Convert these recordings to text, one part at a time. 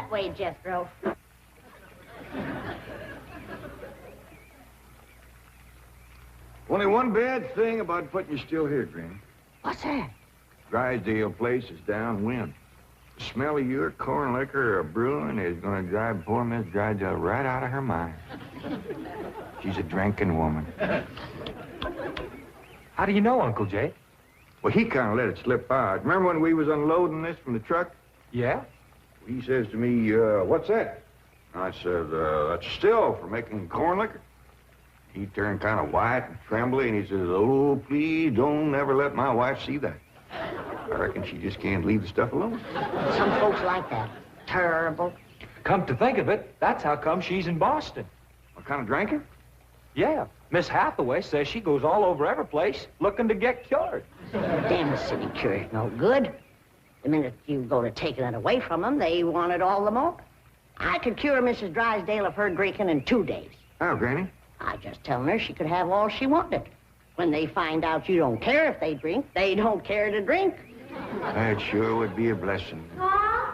that way, Jethro. Only one bad thing about putting you still here, Granny. What's that? Drysdale place is downwind. The smell of your corn liquor brewing is going to drive poor Miss Drysdale right out of her mind. She's a drinking woman. How do you know, Uncle Jay? Well, he kind of let it slip out. Remember when we was unloading this from the truck? Yeah? He says to me, what's that? I said, that's still for making corn liquor. He turned kind of white and trembly, and he says, oh, please don't ever let my wife see that. I reckon she just can't leave the stuff alone. Some folks like that. Terrible. Come to think of it, that's how come she's in Boston. What kind of drinking? Yeah. Miss Hathaway says she goes all over every place looking to get cured. Damn city cure's no good. The minute you go to taking it away from them, they want it all the more. I could cure Mrs. Drysdale of her drinking in 2 days. How, Granny? I just telling her she could have all she wanted. When they find out you don't care if they drink, they don't care to drink. That sure would be a blessing. Huh?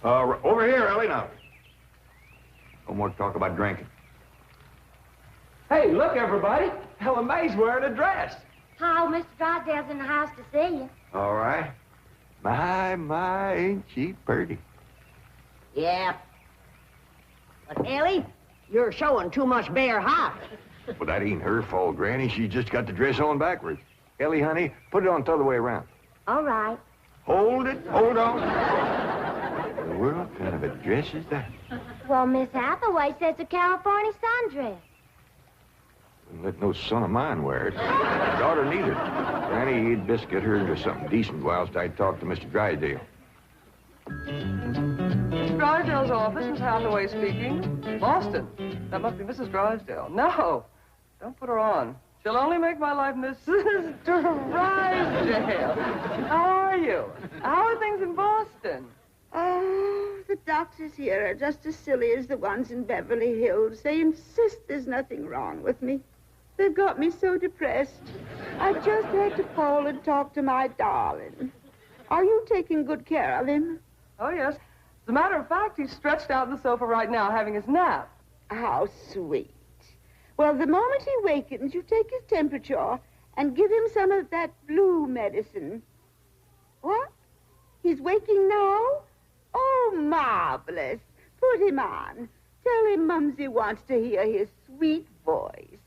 Over here, Ellie, now. No more talk about drinking. Hey, look, everybody. Ella Mae's wearing a dress. How, Mr. Drysdale's in the house to see you. All right. My, ain't she pretty? Yeah. But, Ellie, you're showing too much bare heart. Well, that ain't her fault, Granny. She just got the dress on backwards. Ellie, honey, put it on the other way around. All right. Hold it. Hold on. What kind of a dress is that? Well, Miss Hathaway says it's a California sundress. Wouldn't let no son of mine wear it. Daughter neither. Granny, you'd best get her into something decent whilst I talk to Mr. Drysdale. Mr. Drysdale's office, Miss Hathaway speaking. Boston. That must be Mrs. Drysdale. No, don't put her on. She'll only make my life Mrs. Drysdale. How are you? How are things in Boston? Oh, the doctors here are just as silly as the ones in Beverly Hills. They insist there's nothing wrong with me. They've got me so depressed. I just had to call and talk to my darling. Are you taking good care of him? Oh, yes. As a matter of fact, he's stretched out on the sofa right now having his nap. How sweet. Well, the moment he wakens, you take his temperature and give him some of that blue medicine. What? He's waking now? Oh, marvelous. Put him on. Tell him Mumsy wants to hear his sweet voice.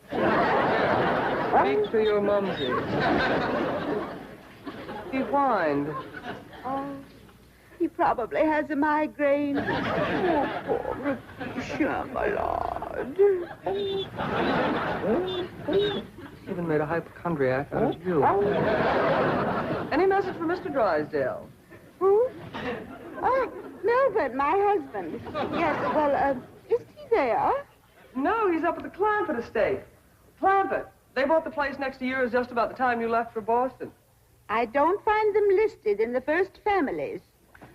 Speak to your mumsy. He whined. Oh, he probably has a migraine. Oh, poor Patricia, my lord. Even made a hypochondriac out of you. Any message for Mr. Drysdale? Who? Oh, Melvin, my husband. Yes, well, is he there? No, he's up at the Clampett estate. Clampett. They bought the place next to yours just about the time you left for Boston. I don't find them listed in the first families.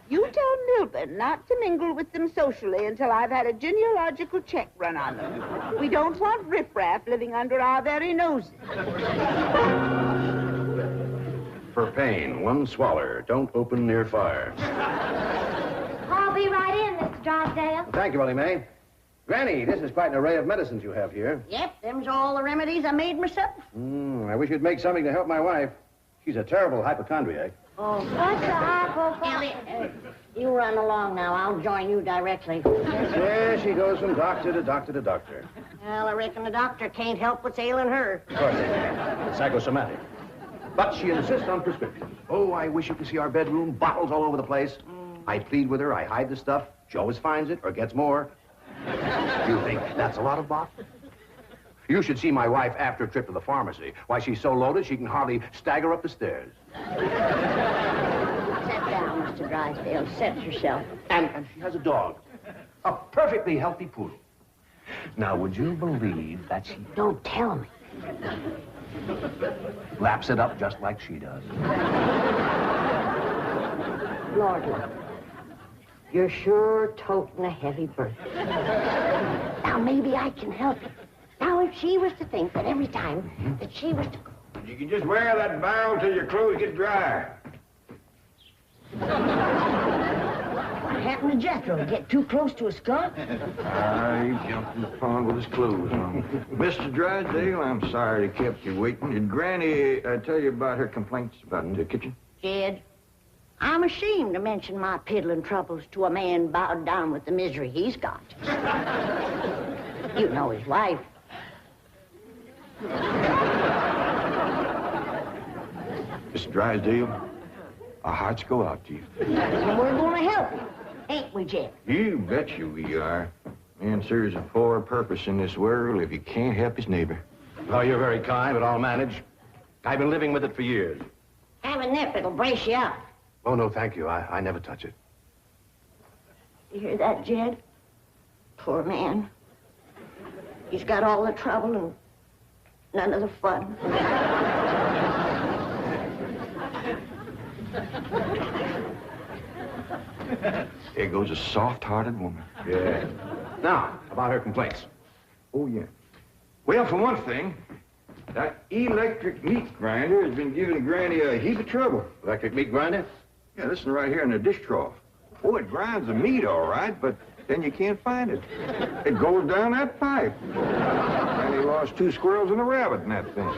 You tell Milburn not to mingle with them socially until I've had a genealogical check run on them. We don't want riffraff living under our very noses. For pain, one swaller. Don't open near fire. I'll be right in, Mr. Drysdale. Thank you, Ellie Mae. Granny, this is quite an array of medicines you have here. Yep, them's all the remedies I made myself. I wish you'd make something to help my wife. She's a terrible hypochondriac. Oh, What's the hypochondriac? Ellie, you run along now. I'll join you directly. There she goes from doctor to doctor to doctor. Well, I reckon the doctor can't help what's ailing her. Of course they can. It's psychosomatic. But she insists on prescriptions. Oh, I wish you could see our bedroom. Bottles all over the place. I plead with her. I hide the stuff. She always finds it or gets more. You think that's a lot of bottles? You should see my wife after a trip to the pharmacy. Why, she's so loaded she can hardly stagger up the stairs. Sit down, Mr. Drysdale. Set yourself. And she has a dog. A perfectly healthy poodle. Now, would you believe that she Don't tell me. laps it up just like she does? Lord, love. You're sure toting a heavy burden. Now, maybe I can help you. Now, if she was to think that every time that she was to go You can just wear that barrel till your clothes get dry. What happened to Jethro? Get too close to a skunk? He jumped in the pond with his clothes on. Mr. Drysdale, I'm sorry to kept you waiting. Did Granny tell you about her complaints about the kitchen? Jed, I'm ashamed to mention my piddling troubles to a man bowed down with the misery he's got. You know his wife. Mr. Drysdale, our hearts go out to you. And we're going to help you, ain't we, Jed? You betcha we are. Man serves a poor purpose in this world if he can't help his neighbor. Oh, you're very kind, but I'll manage. I've been living with it for years. Have a nip, it'll brace you up. Oh, no, thank you. I never touch it. You hear that, Jed? Poor man. He's got all the trouble and none of the fun. There goes a soft-hearted woman. Yeah. Now, about her complaints. Oh, yeah. Well, for one thing, that electric meat grinder has been giving Granny a heap of trouble. Electric meat grinder? Yeah, listen right here in the dish trough. Oh, it grinds the meat all right, but then you can't find it. It goes down that pipe. And he lost 2 squirrels and a rabbit in that thing.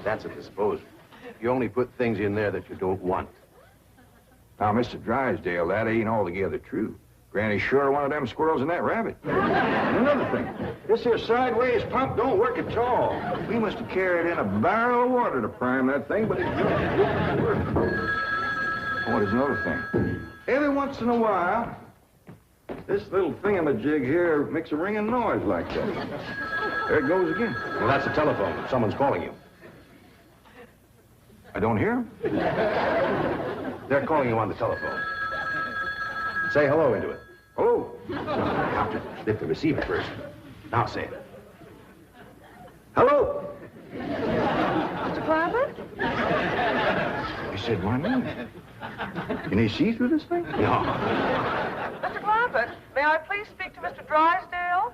That's a disposal. You only put things in there that you don't want. Now, Mr. Drysdale, that ain't altogether true. Granny sure one of them squirrels and that rabbit. And another thing, this here sideways pump don't work at all. We must have carried in a barrel of water to prime that thing, but it don't work. Oh, there's another thing. Every once in a while, this little thingamajig here makes a ringing noise like that. There it goes again. Well, that's the telephone. Someone's calling you. I don't hear him. They're calling you on the telephone. Say hello into it. Hello. You have to lift the receiver first. Now say it. Hello. Mr. Clampett? He said my name. Can he see through this thing? No. Mr. Clampett, may I please speak to Mr. Drysdale?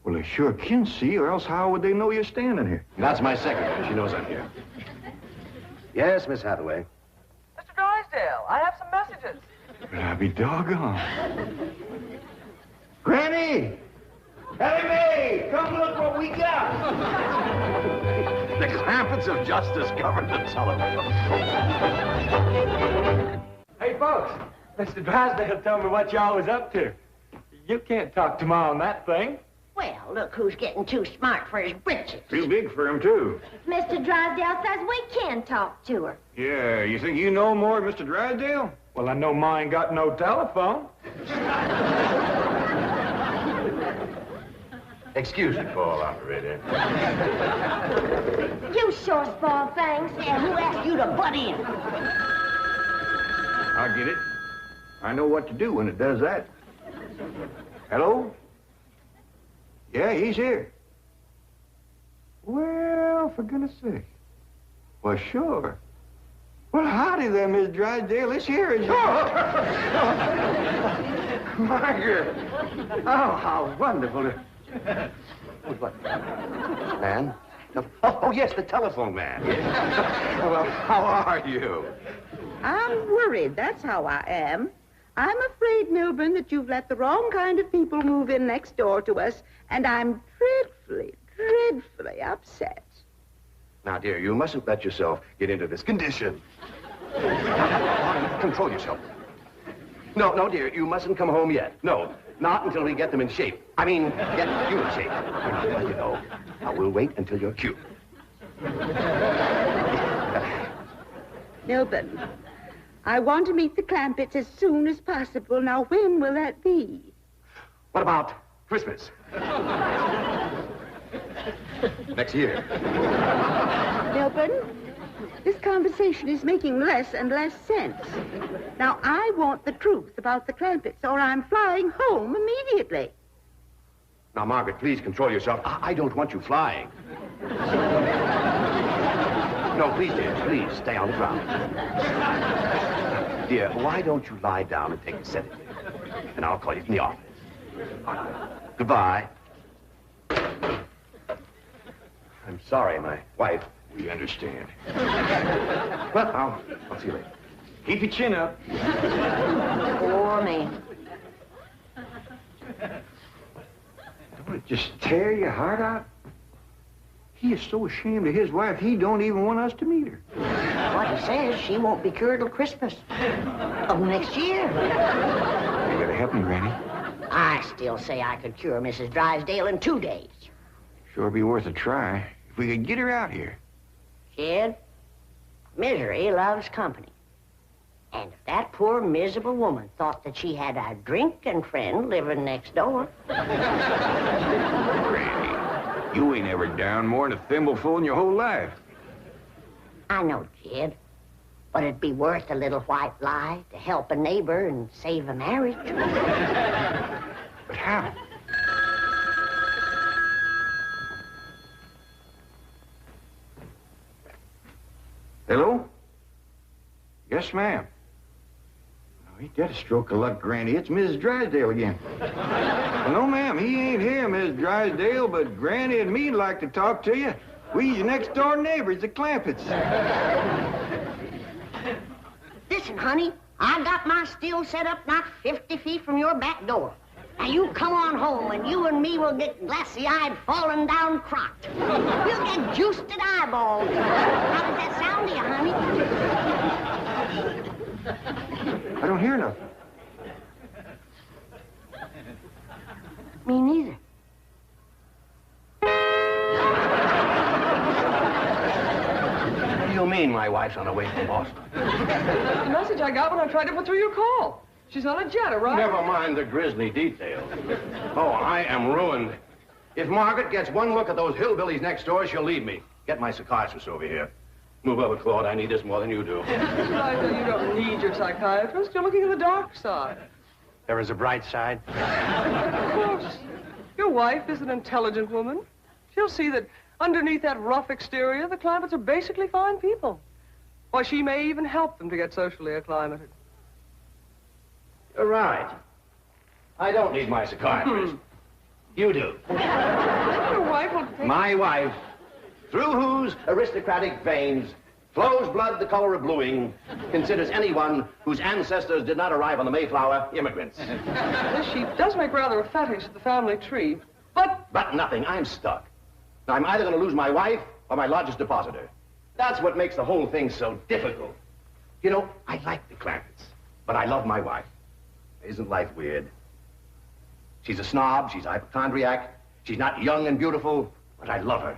Well, they sure can see, or else how would they know you're standing here? That's my secretary. She knows I'm here. Yes, Miss Hathaway. Mr. Drysdale, I have some messages. But I'll be doggone. Granny! Hey, come look what we got! The Clampetts have just discovered the telephone. Hey, folks, Mr. Drysdale told me what y'all was up to. You can't talk to Ma on that thing. Well, look who's getting too smart for his britches. Too big for him, too. Mr. Drysdale says we can talk to her. Yeah, you think you know more than Mr. Drysdale? Well, I know Ma ain't got no telephone. Excuse me, Paul, operator. You sure spoil things. And who asked you to butt in? I'll get it. I know what to do when it does that. Hello? Yeah, he's here. Well, for goodness sake. Well, sure. Well, howdy there, Miss Drysdale. This here is... Margaret! Oh, how wonderful. What? Man? Oh, yes, the telephone man. Well, how are you? I'm worried, that's how I am. I'm afraid, Milburn, that you've let the wrong kind of people move in next door to us, and I'm dreadfully upset. Now, dear, you mustn't let yourself get into this condition. Control yourself. No, dear, you mustn't come home yet. No, not until we get them in shape. I mean, get you in shape. I'll let you know. Now, we'll wait until you're cute. Milburn, I want to meet the Clampetts as soon as possible. Now, when will that be? What about Christmas? Next year. Milburn, this conversation is making less and less sense. Now, I want the truth about the Clampetts, or I'm flying home immediately. Now, Margaret, please control yourself. I don't want you flying. No, please, dear, please, stay on the ground. Dear, why don't you lie down and take a sedative? And I'll call you from the office. Goodbye. I'm sorry, my wife We understand. Well, I'll see you later. Keep your chin up. Poor me. Don't it just tear your heart out? He is so ashamed of his wife, he don't even want us to meet her. What he says, she won't be cured till Christmas of next year. You gotta help me, Granny. I still say I could cure Mrs. Drysdale in 2 days. Sure be worth a try if we could get her out here. Kid, misery loves company. And if that poor, miserable woman thought that she had a drinking friend living next door... Granny, you ain't ever down more than a thimbleful in your whole life. I know, kid. But it'd be worth a little white lie to help a neighbor and save a marriage. But how? Hello? Yes, ma'am. Oh, ain't that a stroke of luck, Granny? It's Mrs. Drysdale again. Well, no, ma'am, he ain't here, Mrs. Drysdale, but Granny and me'd like to talk to you. We's your next-door neighbors, the Clampetts. Listen, honey, I got my still set up not 50 feet from your back door. Now, you come on home, and you and me will get glassy-eyed, falling down crocked. We'll get juiced-at eyeballs. How does that sound to you, honey? I don't hear nothing. Me neither. What do you mean my wife's on her way from Boston? That's the message I got when I tried to put through your call. She's on a jet, right? Never mind the grisly details. Oh, I am ruined. If Margaret gets one look at those hillbillies next door, she'll leave me. Get my psychiatrist over here. Move over, Claude. I need this more than you do. Right, you don't need your psychiatrist. You're looking at the dark side. There is a bright side. Of course. Your wife is an intelligent woman. She'll see that underneath that rough exterior, the Clampetts are basically fine people. Why, she may even help them to get socially acclimated. You're right. I don't need my psychiatrist. You do. Your wife will take... My wife, through whose aristocratic veins flows blood the color of bluing, considers anyone whose ancestors did not arrive on the Mayflower immigrants. She does make rather a fetish at the family tree, but... But nothing. I'm stuck. Now, I'm either going to lose my wife or my largest depositor. That's what makes the whole thing so difficult. You know, I like the Clampetts, but I love my wife. Isn't life weird? She's a snob, she's a hypochondriac, she's not young and beautiful, but I love her.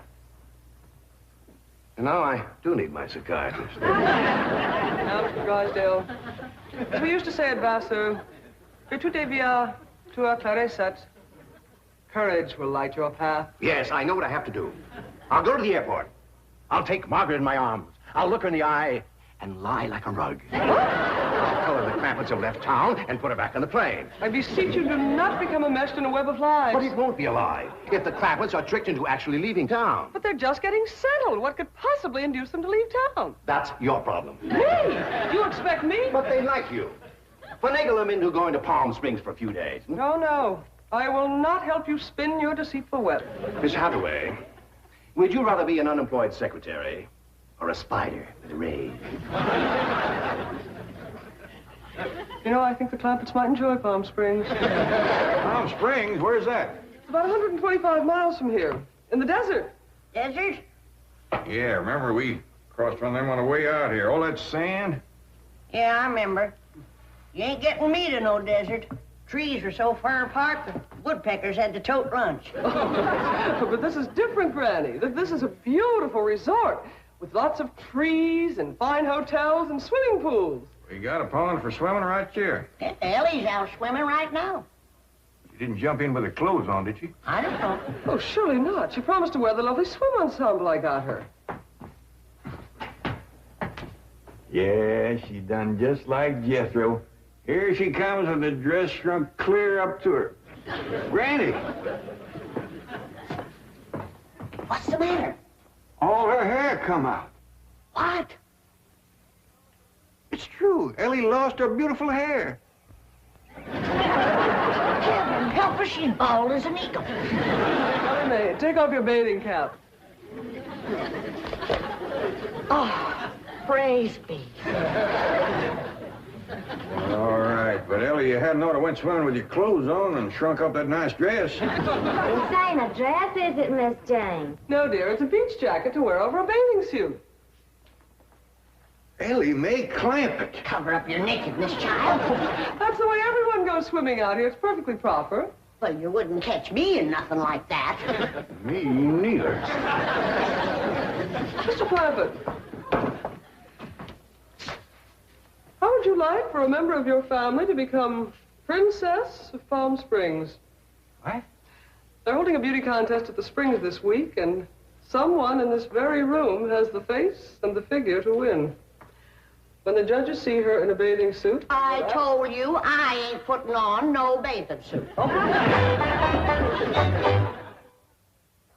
And now I do need my psychiatrist. Now, Mr. Drysdale, as we used to say at Vassar, que tout devient tout éclaircit. Courage will light your path. Yes, I know what I have to do. I'll go to the airport. I'll take Margaret in my arms. I'll look her in the eye and lie like a rug. I'll tell her the Clampetts have left town and put her back on the plane. I beseech you, do not become enmeshed in a web of lies. But it won't be a lie if the Clampetts are tricked into actually leaving town. But they're just getting settled. What could possibly induce them to leave town? That's your problem. Me? You expect me? But they like you. Finagle them into going to Palm Springs for a few days. No, no. I will not help you spin your deceitful web. Miss Hathaway, would you rather be an unemployed secretary or a spider with a rage? You know, I think the Clampetts might enjoy Palm Springs. Palm Springs? Where's that? It's about 125 miles from here, in the desert. Desert? Yeah, remember we crossed one of them on the way out here. All that sand? Yeah, I remember. You ain't getting me to no desert. Trees were so far apart, the woodpeckers had to tote lunch. But this is different, Granny. This is a beautiful resort with lots of trees and fine hotels and swimming pools. We got a pond for swimming right here. Ellie's out swimming right now. You didn't jump in with her clothes on, did you? I don't know. Oh, surely not. She promised to wear the lovely swim ensemble I got her. Yeah, she done just like Jethro. Here she comes with the dress shrunk clear up to her. Granny! What's the matter? All her hair come out. What? It's true. Ellie lost her beautiful hair. Heaven help her, she's bald as an eagle. May, take off your bathing cap. Oh, praise be. All right, but Ellie, you hadn't ought to went swimming with your clothes on and shrunk up that nice dress. This ain't a dress, is it, Miss Jane? No, dear, it's a beach jacket to wear over a bathing suit. Ellie Mae Clampett. Cover up your nakedness, child. That's the way everyone goes swimming out here. It's perfectly proper. Well, you wouldn't catch me in nothing like that. Me neither. Mr. Clampett, how would you like for a member of your family to become Princess of Palm Springs? What? They're holding a beauty contest at the Springs this week, and someone in this very room has the face and the figure to win. When the judges see her in a bathing suit... I told you I ain't putting on no bathing suit.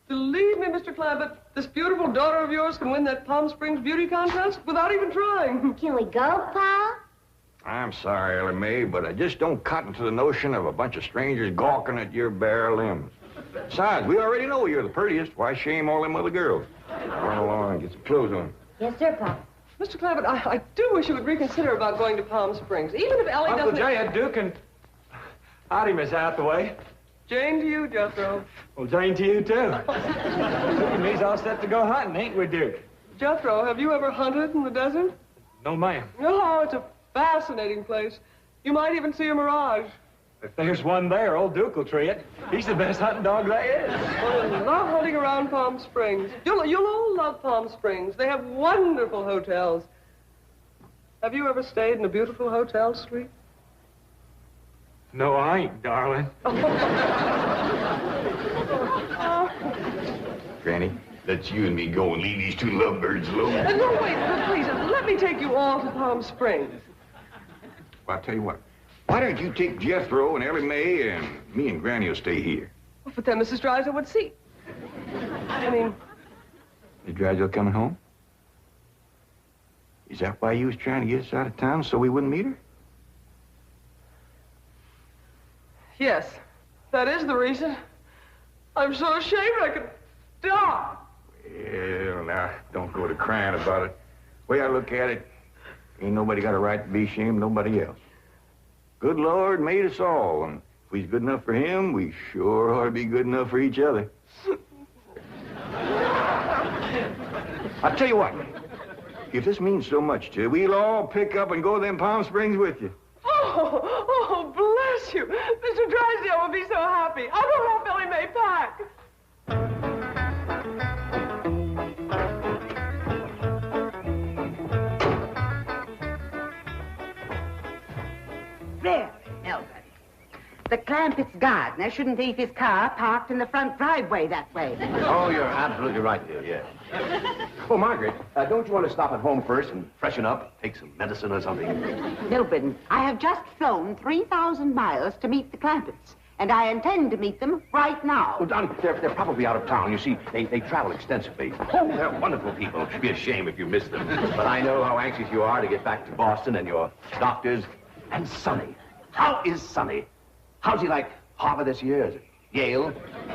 Believe me, Mr. Clampett, this beautiful daughter of yours can win that Palm Springs beauty contest without even trying. Can we go, Pa? I'm sorry, Ellie Mae, but I just don't cotton to the notion of a bunch of strangers gawking at your bare limbs. Besides, we already know you're the prettiest. Why shame all them other girls? Run along and get some clothes on. Yes, sir, Pa. Mr. Clampett, I do wish you would reconsider about going to Palm Springs, even if Ellie Uncle doesn't... Jay and Duke and... Howdy, Miss Hathaway. Jane to you, Jethro. Well, Jane to you, too. Duke and me's all set to go hunting, ain't we, Duke? Jethro, have you ever hunted in the desert? No, ma'am. No, it's a fascinating place. You might even see a mirage. If there's one there, old Duke will tree it. He's the best hunting dog there is. Well, I love hunting around Palm Springs. You'll all love Palm Springs. They have wonderful hotels. Have you ever stayed in a beautiful hotel suite? No, I ain't, darling. Granny, let's you and me go and leave these two lovebirds alone. No, wait, please, let me take you all to Palm Springs. Well, I'll tell you what. Why don't you take Jethro and Ellie Mae and me and Granny will stay here? Well, but then Mrs. Drysdale would see. I mean... Is Drysdale coming home? Is that why you was trying to get us out of town so we wouldn't meet her? Yes, that is the reason. I'm so ashamed I could die. Well, now, don't go to crying about it. The way I look at it, ain't nobody got a right to be ashamed of nobody else. Good Lord made us all, and if we's good enough for him, we sure ought to be good enough for each other. I'll tell you what. If this means so much to you, we'll all pick up and go to them Palm Springs with you. Oh, bless you. Mr. Drysdale will be so happy. I'll go help Ellie Mae pack. There, Elbert. The Clampetts gardener shouldn't leave his car parked in the front driveway that way. Oh, you're absolutely right, dear, yes. Oh, Margaret, don't you want to stop at home first and freshen up? Take some medicine or something? Milburn, I have just flown 3,000 miles to meet the Clampetts, and I intend to meet them right now. Well, Don, they're probably out of town. You see, they travel extensively. Oh, they're wonderful people. It'd be a shame if you missed them. But I know how anxious you are to get back to Boston and your doctors. And Sonny. How is Sonny? How's he like Harvard this year? Is it Yale,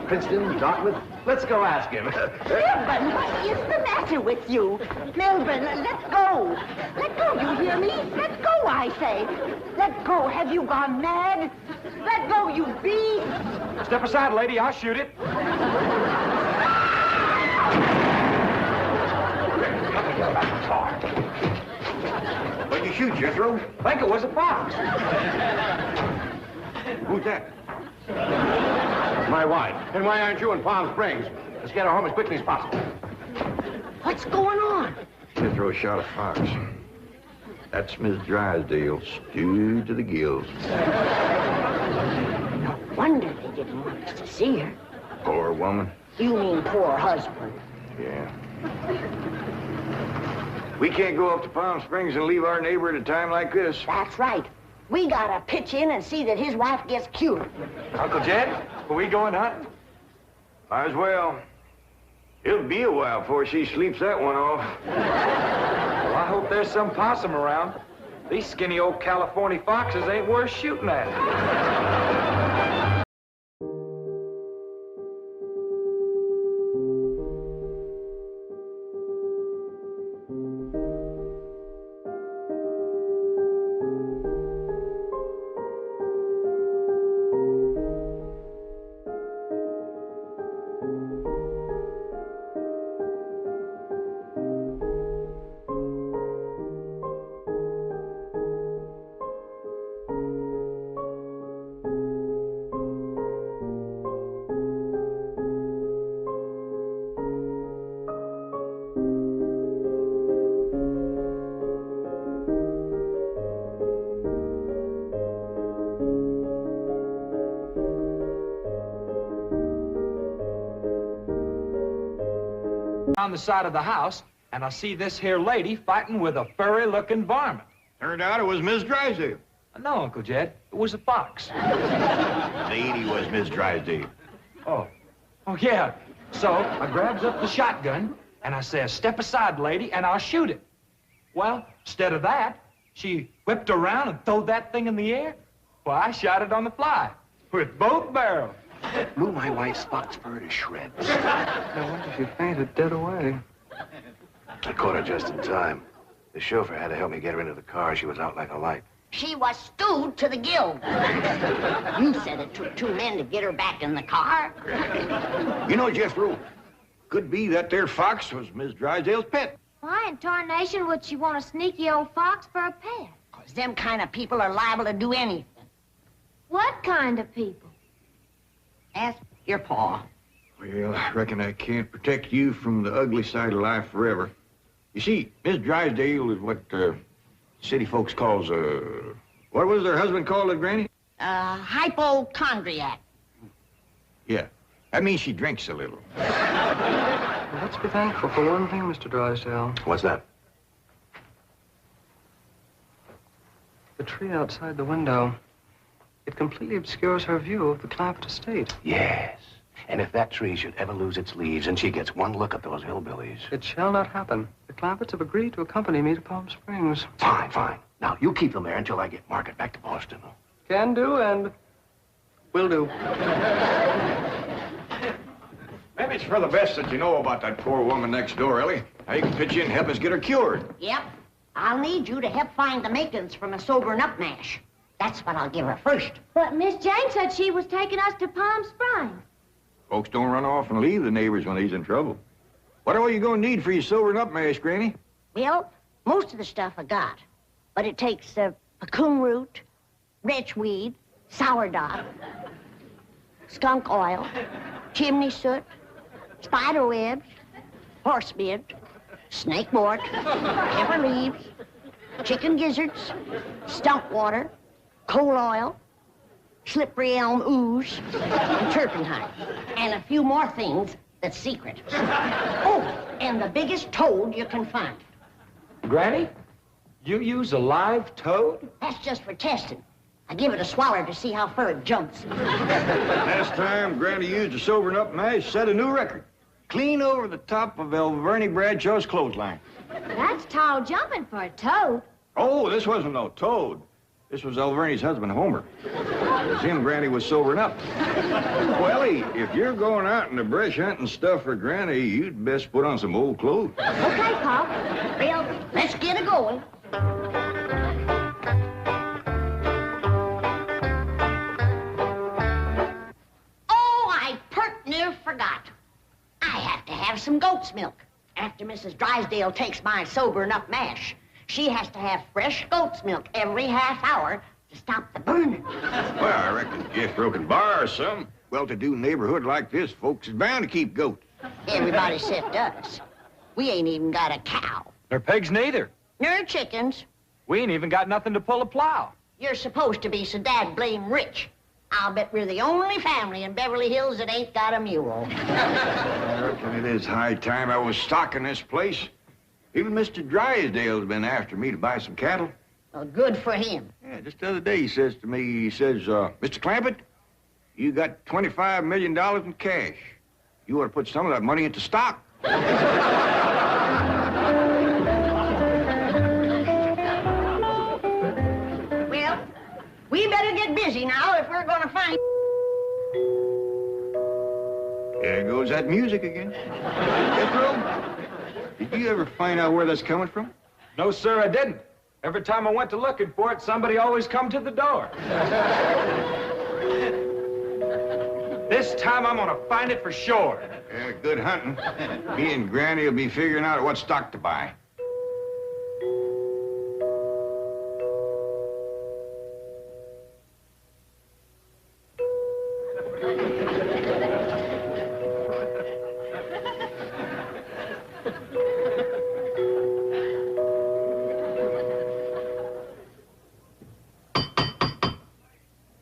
Princeton, Dartmouth? Let's go ask him. Milburn, what is the matter with you? Milburn, let go. Let go, you hear me? Let go, I say. Let go. Have you gone mad? Let go, you beast. Step aside, lady. I'll shoot it. What'd you shoot, Jethro? I think it was a fox. Who's that? My wife. And why aren't you in Palm Springs? Let's get her home as quickly as possible. What's going on? Jethro shot a fox. That's Miss Drysdale, stewed to the gills. No wonder they didn't want us to see her. Poor woman. You mean poor husband. Yeah. We can't go up to Palm Springs and leave our neighbor at a time like this. That's right. We gotta pitch in and see that his wife gets cured. Uncle Jed, are we going hunting? Might as well. It'll be a while before she sleeps that one off. Well, I hope there's some possum around. These skinny old California foxes ain't worth shooting at. around the side of the house, and I see this here lady fighting with a furry-looking varmint. Turned out it was Miss Drysdale. No, Uncle Jed, it was a fox. The lady was Miss Drysdale. Oh, yeah. So I grabs up the shotgun, and I says, step aside, lady, and I'll shoot it. Well, instead of that, she whipped around and throwed that thing in the air. Well, I shot it on the fly with both barrels. Blew my wife's fox fur to shreds. No wonder she fainted dead away. I caught her just in time. The chauffeur had to help me get her into the car. She was out like a light. She was stewed to the gills. You said it took 2 men to get her back in the car. You know, Jethro, could be that there fox was Miss Drysdale's pet. Why in tarnation would she want a sneaky old fox for a pet? 'Cause them kind of people are liable to do anything. What kind of people? Ask your pa. Well, I reckon I can't protect you from the ugly side of life forever. You see, Miss Drysdale is what city folks calls what was their husband called it, Granny? Hypochondriac. Yeah. That means she drinks a little. Well, let's be thankful for one thing, Mr. Drysdale. What's that? The tree outside the window. It completely obscures her view of the Clampett estate. Yes. And if that tree should ever lose its leaves and she gets one look at those hillbillies... It shall not happen. The Clampetts have agreed to accompany me to Palm Springs. Fine, fine. Now, you keep them there until I get Margaret back to Boston. Can do and will do. Maybe it's for the best that you know about that poor woman next door, Ellie. Now you can pitch in and help us get her cured. Yep. I'll need you to help find the makings from a sobering up mash. That's what I'll give her first. But Miss Jane said she was taking us to Palm Springs. Folks don't run off and leave the neighbors when he's in trouble. What all you gonna need for your sobering up mash, Granny? Well, most of the stuff I got. But it takes pecan root, wretchweed, sourdough, skunk oil, chimney soot, spider webs, horsebeard, snake wort, pepper leaves, chicken gizzards, stump water, coal oil, slippery elm ooze, and turpentine, and a few more things that's secret. Oh, and the biggest toad you can find. Granny, you use a live toad? That's just for testing. I give it a swaller to see how far it jumps. Last time Granny used a sobering up mash, set a new record. Clean over the top of Elverny Bradshaw's clothesline. That's tall jumping for a toad. Oh, this wasn't no toad. This was Elverny's husband, Homer. It was him Granny was sobering up. Welly, if you're going out in the brush hunting stuff for Granny, you'd best put on some old clothes. Okay, Pop. Well, let's get it going. Oh, I pert near forgot. I have to have some goat's milk. After Mrs. Drysdale takes my sobering up mash, she has to have fresh goat's milk every half hour to stop the burning. Well, I reckon Jethro can borrow some. Well-to-do neighborhood like this, folks is bound to keep goats. Everybody except us. We ain't even got a cow. Nor pigs neither. Nor chickens. We ain't even got nothing to pull a plow. You're supposed to be so dad blame rich. I'll bet we're the only family in Beverly Hills that ain't got a mule. I reckon it is high time I was stocking this place. Even Mr. Drysdale's been after me to buy some cattle. Well, good for him. Yeah, just the other day he says to me, Mr. Clampett, you got $25 million in cash. You ought to put some of that money into stock. Well, we better get busy now if we're gonna find... There goes that music again. Jethro, did you ever find out where that's coming from? No, sir, I didn't. Every time I went to looking for it, somebody always come to the door. This time I'm gonna find it for sure. Yeah, good hunting. Me and Granny will be figuring out what stock to buy.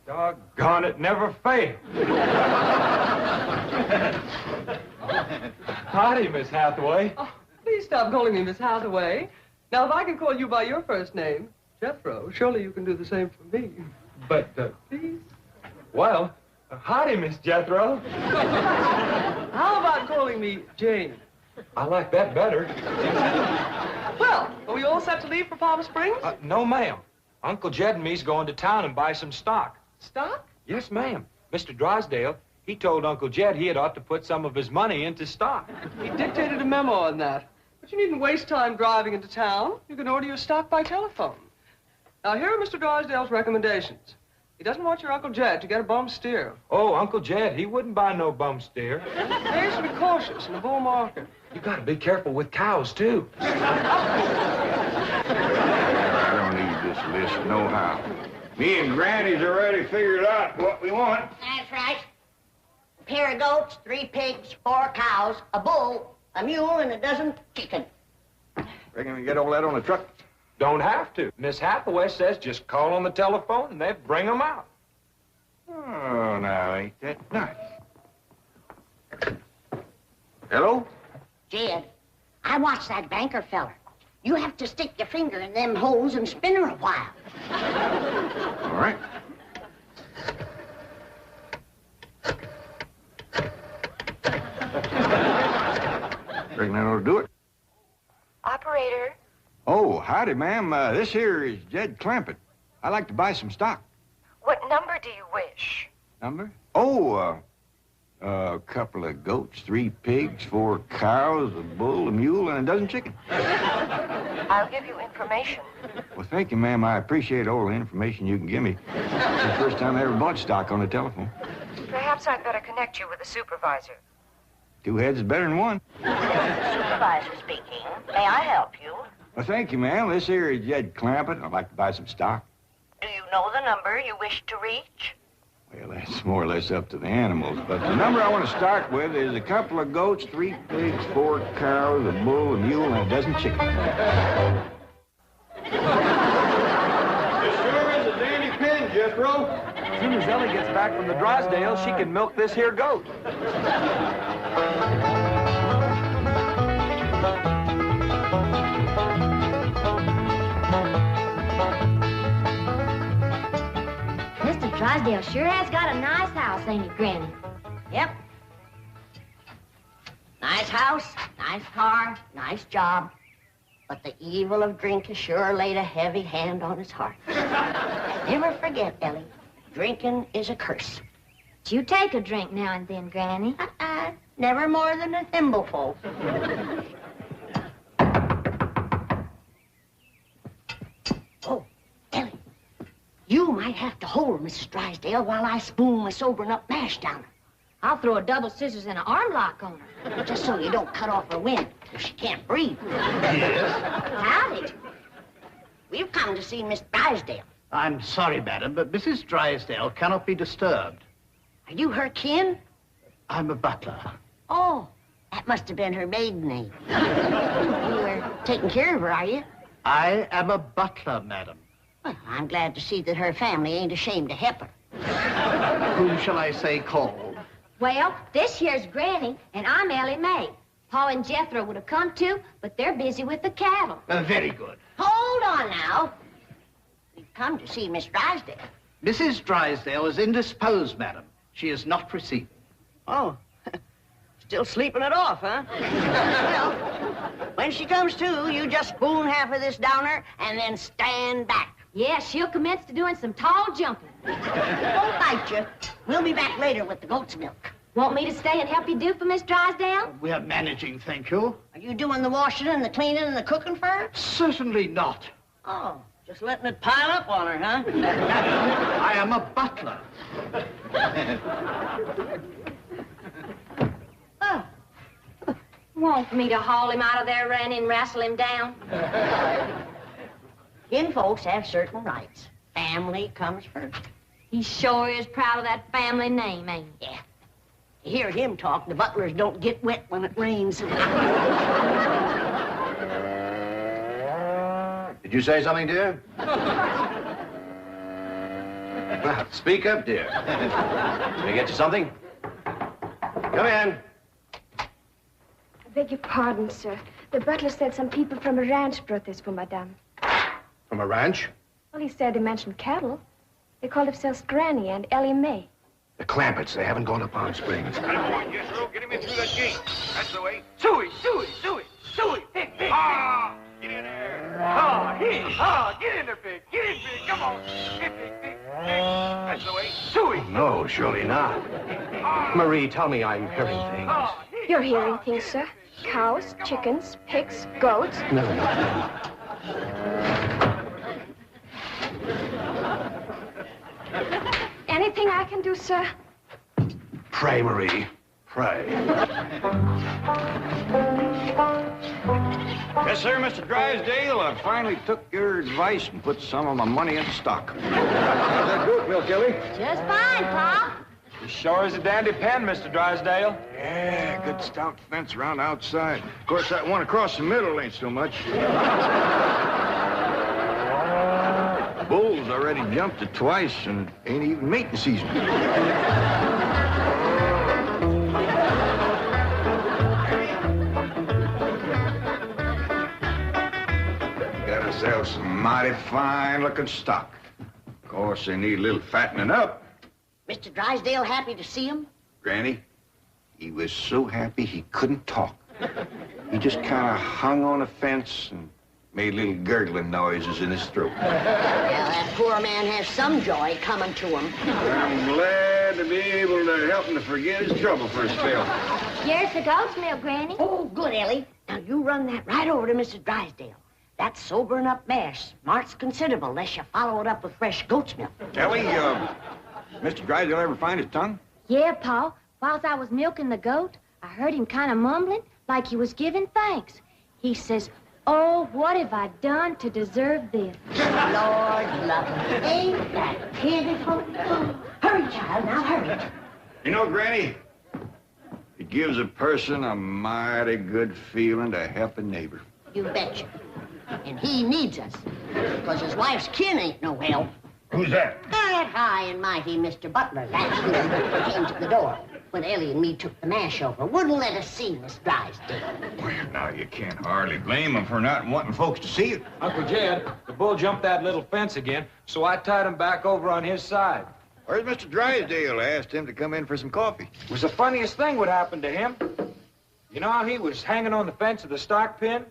Doggone it, never failed. Howdy, Miss Hathaway. Oh, please stop calling me Miss Hathaway. Now, if I can call you by your first name, Jethro, surely you can do the same for me. But, Please? well, howdy, Miss Jethro. How about calling me Jane? I like that better. Well, are we all set to leave for Palm Springs? No, ma'am. Uncle Jed and me's going to town and buy some stock. Stock? Yes, ma'am. Mr. Drysdale, he told Uncle Jed he had ought to put some of his money into stock. He dictated a memo on that. But you needn't waste time driving into town. You can order your stock by telephone. Now, here are Mr. Drysdale's recommendations. He doesn't want your Uncle Jed to get a bum steer. Oh, Uncle Jed, he wouldn't buy no bum steer. They should be cautious in the bull market. You gotta be careful with cows, too. I don't need this list nohow. Me and Granny's already figured out what we want. That's right. A pair of goats, 3 pigs, 4 cows, a bull, a mule, and a dozen chickens. Reckon we get all that on the truck? Don't have to. Miss Hathaway says just call on the telephone and they bring them out. Oh, now, ain't that nice? Hello? Jed, I watched that banker feller. You have to stick your finger in them holes and spin her a while. All right. Reckon that ought to do it. Operator. Oh, howdy, ma'am. This here is Jed Clampett. I'd like to buy some stock. What number do you wish? Number? Oh, a couple of goats, 3 pigs, 4 cows, a bull, a mule, and a dozen chickens. I'll give you information. Well, thank you, ma'am. I appreciate all the information you can give me. It's the first time I ever bought stock on the telephone. Perhaps I'd better connect you with a supervisor. 2 heads is better than 1. Supervisor speaking. May I help you? Well, thank you, ma'am. This here is Jed Clampett. I'd like to buy some stock. Do you know the number you wish to reach? Well, that's more or less up to the animals. But the number I want to start with is a couple of goats, 3 pigs, 4 cows, a bull, a mule, and a dozen chickens. This sure is a dandy pen, Jethro. As soon as Ellie gets back from the Drysdale, she can milk this here goat. Mr. Drysdale sure has got a nice house, ain't he, Granny? Yep. Nice house, nice car, nice job. But the evil of drink has sure laid a heavy hand on his heart. Never forget, Ellie, drinking is a curse. But you take a drink now and then, Granny. Never more than a thimbleful. Oh, Ellie, you might have to hold Mrs. Drysdale while I spoon my sobering up mash down her. I'll throw a double scissors and an arm lock on her. Just so you don't cut off her wind if she can't breathe. Yes? Howdy. We've come to see Miss Drysdale. I'm sorry, madam, but Mrs. Drysdale cannot be disturbed. Are you her kin? I'm a butler. Oh, that must have been her maiden name. You were taking care of her, are you? I am a butler, madam. Well, I'm glad to see that her family ain't ashamed to help her. Whom shall I say called? Well, this here's Granny, and I'm Ellie Mae. Paul and Jethro would have come too, but they're busy with the cattle. Very good. Hold on now. We've come to see Miss Drysdale. Mrs. Drysdale is indisposed, madam. She is not receiving. Oh, still sleeping it off, huh? Well, when she comes to, you just spoon half of this down her and then stand back. Yeah, she'll commence to doing some tall jumping. Don't bite you. We'll be back later with the goat's milk. Want me to stay and help you do for Miss Drysdale? We are managing, thank you. Are you doing the washing and the cleaning and the cooking for her? Certainly not. Oh, just letting it pile up on her, huh? I am a butler. Oh, Want me to haul him out of there, Randy, and wrestle him down? kin folks have certain rights. Family comes first. He sure is proud of that family name, ain't he? Yeah. You hear him talk, the butlers don't get wet when it rains. Did you say something, dear? Well, speak up, dear. Can I get you something? Come in. Beg your pardon, sir. The butler said some people from a ranch brought this for Madame. From a ranch? Well, he said they mentioned cattle. They called themselves Granny and Ellie Mae. The Clampetts. They haven't gone to Palm Springs. Yes, sir. Get him in through that gate. That's the way. Suey! Hey, hey, Ah! Get in there. Get in there, Pig. Get in, Pig. Come on. Pig. That's the way. Suey! No, surely not. Marie, tell me I'm hearing things. You're hearing things, sir. Cows, chickens, pigs, goats. No. Anything I can do, sir? Pray, Marie. Pray. Yes, sir, Mr. Drysdale. I finally took your advice and put some of my money in stock. How's that goat milk, Ellie? Just fine, Pa. It sure is a dandy pen, Mr. Drysdale. Yeah, good stout fence around outside. Of course, that one across the middle ain't so much. Bulls already jumped it twice, and it ain't even mating season. Got ourselves some mighty fine-looking stock. Of course, they need a little fattening up. Mr. Drysdale happy to see him? Granny, he was so happy he couldn't talk. He just kind of hung on a fence and made little gurgling noises in his throat. Well, that poor man has some joy coming to him. I'm glad to be able to help him to forget his trouble for a spell. Here's the goat's milk, Granny. Oh, good, Ellie. Now, you run that right over to Mrs. Drysdale. That sobering up mash smarts considerable unless you follow it up with fresh goat's milk. Ellie, Mr. Drysdale ever find his tongue? Yeah, Pa. Whilst I was milking the goat, I heard him kind of mumbling like he was giving thanks. He says, "Oh, what have I done to deserve this?" Lord love him. Ain't that pitiful? Oh, hurry, child, now hurry. You know, Granny, it gives a person a mighty good feeling to help a neighbor. You betcha. And he needs us, because his wife's kin ain't no help. Who's that? That high and mighty Mr. Butler. That's who came to the door when Ellie and me took the mash over. Wouldn't let us see Miss Drysdale. Well, now, you can't hardly blame him for not wanting folks to see it. Uncle Jed, the bull jumped that little fence again, so I tied him back over on his side. Where's Mr. Drysdale? I asked him to come in for some coffee. It was the funniest thing what happened to him. You know how he was hanging on the fence of the stock pen,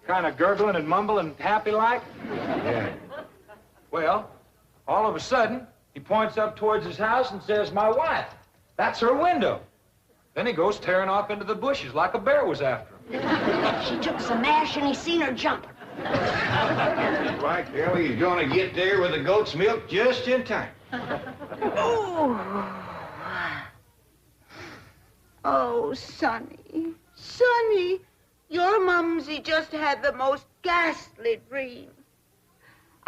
kind of gurgling and mumbling happy-like? Yeah. Well, all of a sudden, he points up towards his house and says, "My wife. That's her window." Then he goes tearing off into the bushes like a bear was after him. She took some mash and he seen her jumping. Like Ellie, he's gonna get there with the goat's milk just in time. Oh, Sonny. Sonny, your mumsy just had the most ghastly dream.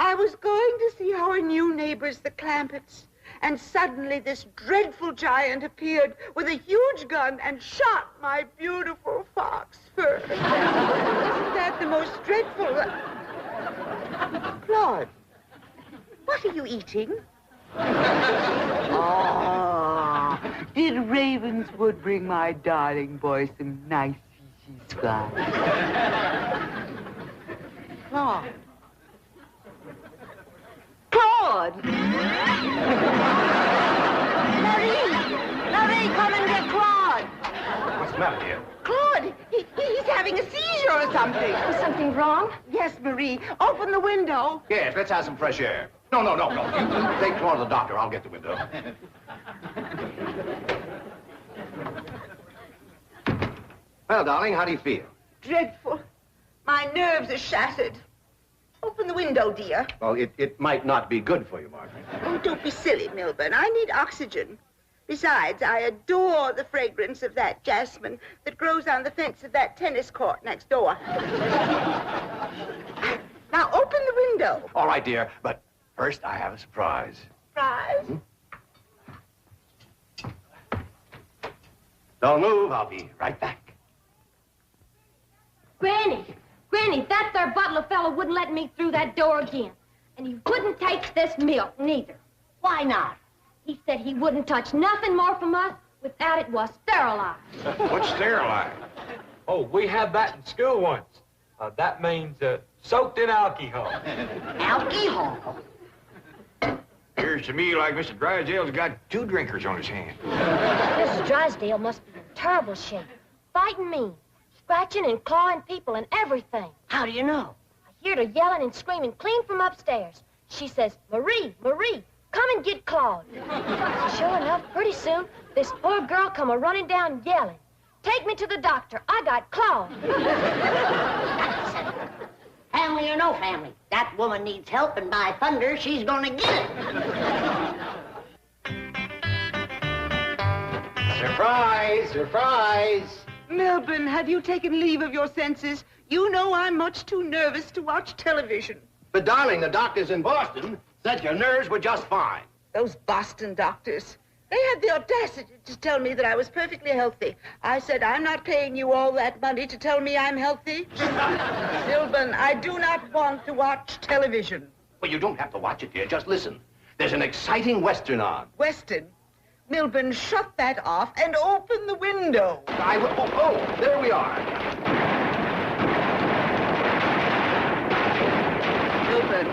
I was going to see our new neighbors, the Clampetts, and suddenly this dreadful giant appeared with a huge gun and shot my beautiful fox fur. Isn't that the most dreadful... Claude, what are you eating? Oh, did Ravenswood bring my darling boy some nice fishy scraps? Claude. Claude! Marie, come and get Claude. What's the matter, dear? Claude, he's having a seizure or something. Is something wrong? Yes, Marie. Open the window. Yes, let's have some fresh air. No. You take Claude to the doctor. I'll get the window. Well, darling, how do you feel? Dreadful. My nerves are shattered. Open the window, dear. Well, it might not be good for you, Margaret. Oh, don't be silly, Milburn. I need oxygen. Besides, I adore the fragrance of that jasmine that grows on the fence of that tennis court next door. Now, open the window. All right, dear, but first I have a surprise. Surprise? Don't move. I'll be right back. Granny, that there butler fellow wouldn't let me through that door again. And he wouldn't take this milk, neither. Why not? He said he wouldn't touch nothing more from us without it was sterilized. What's sterilized? Oh, we had that in school once. That means soaked in alcohol. Alcohol? Appears to me like Mr. Drysdale's got 2 drinkers on his hands. Mrs. Drysdale must be in terrible shape. Fighting me, scratching and clawing people and everything. How do you know? I heard her yelling and screaming clean from upstairs. She says, Marie, Marie, come and get Claude. Sure enough, pretty soon, this poor girl come a-running down yelling. Take me to the doctor. I got Claude. Family or no family, that woman needs help, and by thunder, she's gonna get it. Surprise! Surprise! Milburn, have you taken leave of your senses? You know I'm much too nervous to watch television. But, darling, the doctors in Boston said your nerves were just fine. Those Boston doctors. They had the audacity to tell me that I was perfectly healthy. I said, I'm not paying you all that money to tell me I'm healthy. Milburn, I do not want to watch television. Well, you don't have to watch it, dear. Just listen. There's an exciting Western on. Weston, Milburn, shut that off and open the window. I will. Oh, there we are. Milburn,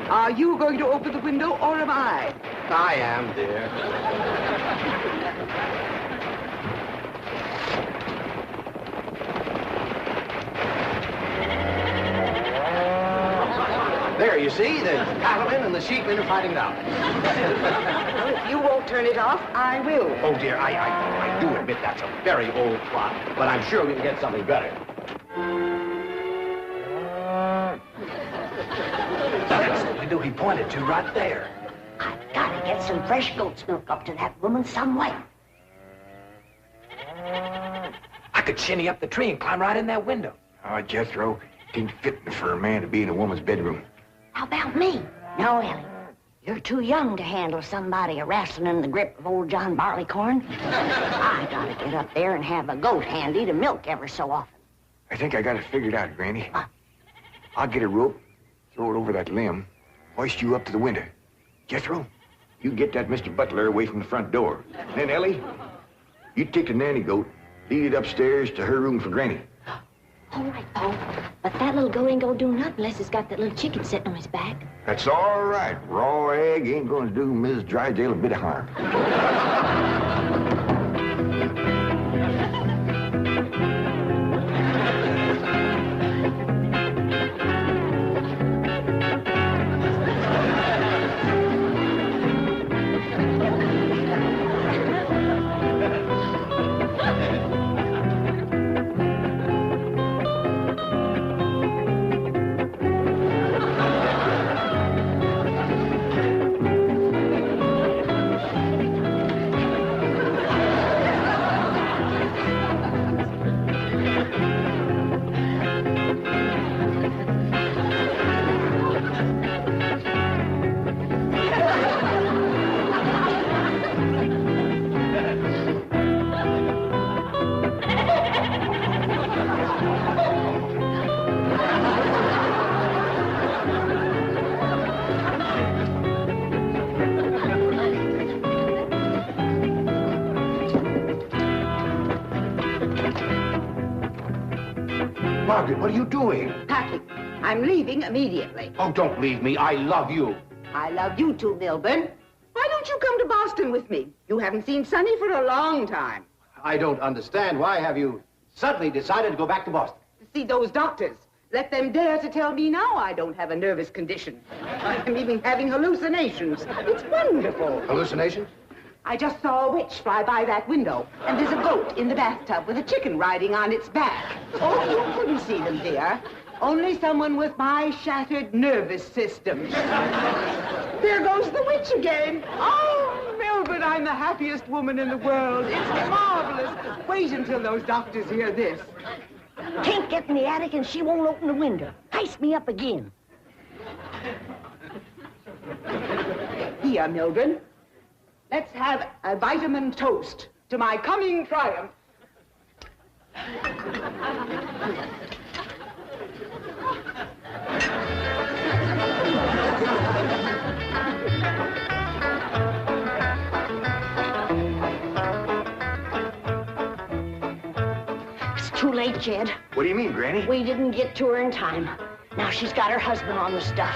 are you going to open the window or am I? I am, dear. There, you see, the cattlemen and the sheepmen are fighting it out. Well, if you won't turn it off, I will. Oh, dear, I do admit that's a very old clock, but I'm sure we can get something better. That's the window he pointed to right there. I've gotta get some fresh goat's milk up to that woman some way. I could shinny up the tree and climb right in that window. Oh, Jethro, it ain't fitting for a man to be in a woman's bedroom. How about me? No, Ellie. You're too young to handle somebody wrestling in the grip of old John Barleycorn. I gotta get up there and have a goat handy to milk ever so often. I think I got it figured out, Granny. I'll get a rope, throw it over that limb, hoist you up to the window. Jethro, you get that Mr. Butler away from the front door. Then, Ellie, you take the nanny goat, lead it upstairs to her room for Granny. All right, Paul. But that little goat ain't gonna do nothing unless it's got that little chicken sitting on his back. That's all right. Raw egg ain't gonna do Mrs. Drysdale a bit of harm. Margaret, what are you doing? Packing. I'm leaving immediately. Oh, don't leave me. I love you. I love you too, Milburn. Why don't you come to Boston with me? You haven't seen Sonny for a long time. I don't understand. Why have you suddenly decided to go back to Boston? To see those doctors. Let them dare to tell me now I don't have a nervous condition. I'm even having hallucinations. It's wonderful. Hallucinations? I just saw a witch fly by that window, and there's a goat in the bathtub with a chicken riding on its back. Oh, you couldn't see them, dear. Only someone with my shattered nervous system. There goes the witch again. Oh, Milburn, I'm the happiest woman in the world. It's marvelous. Wait until those doctors hear this. Can't get in the attic and she won't open the window. Heist me up again. Here, Milburn. Let's have a vitamin toast to my coming triumph. It's too late, Jed. What do you mean, Granny? We didn't get to her in time. Now she's got her husband on the stuff.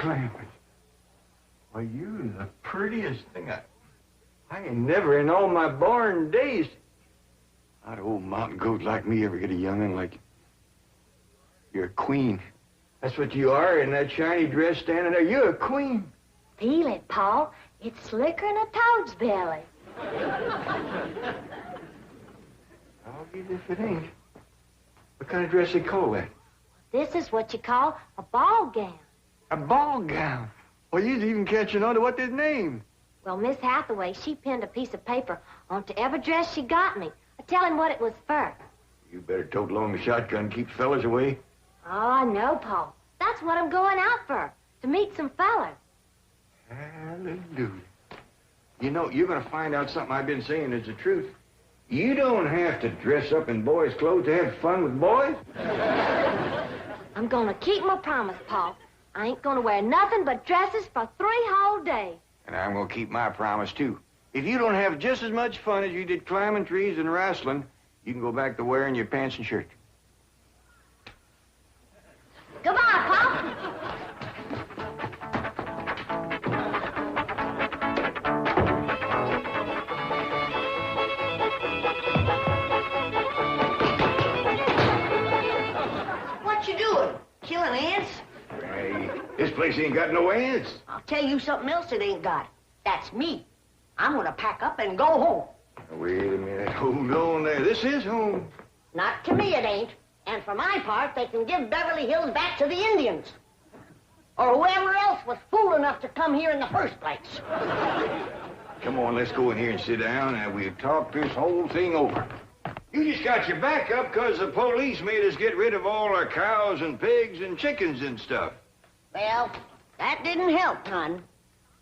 Clampetts. Why, you the prettiest thing I ain't never in all my born days. How'd old mountain goat like me ever get a young'un like you? You're a queen. That's what you are in that shiny dress standing there. You're a queen. Feel it, Paul. It's slicker than a toad's belly. I'll be if it ain't. What kind of dress they call that? This is what you call a ball gown. A ball gown. Well, you's even catching on to what they named. Well, Miss Hathaway, she pinned a piece of paper onto every dress she got me, telling what it was for. You better tote along the shotgun, keep fellas away. Oh, no, Paul. That's what I'm going out for, to meet some fellas. Hallelujah. You know, you're going to find out something I've been saying is the truth. You don't have to dress up in boys' clothes to have fun with boys. I'm going to keep my promise, Paul. I ain't going to wear nothing but dresses for 3 whole days. And I'm going to keep my promise, too. If you don't have just as much fun as you did climbing trees and wrestling, you can go back to wearing your pants and shirt. Goodbye, Paul. What you doing? Killing ants? Hey, this place ain't got no ants. I'll tell you something else it ain't got. That's me. I'm gonna pack up and go home. Wait a minute. Hold on there. This is home. Not to me it ain't. And for my part, they can give Beverly Hills back to the Indians. Or whoever else was fool enough to come here in the first place. Come on, let's go in here and sit down and we'll talk this whole thing over. You just got your back up because the police made us get rid of all our cows and pigs and chickens and stuff. Well, that didn't help none.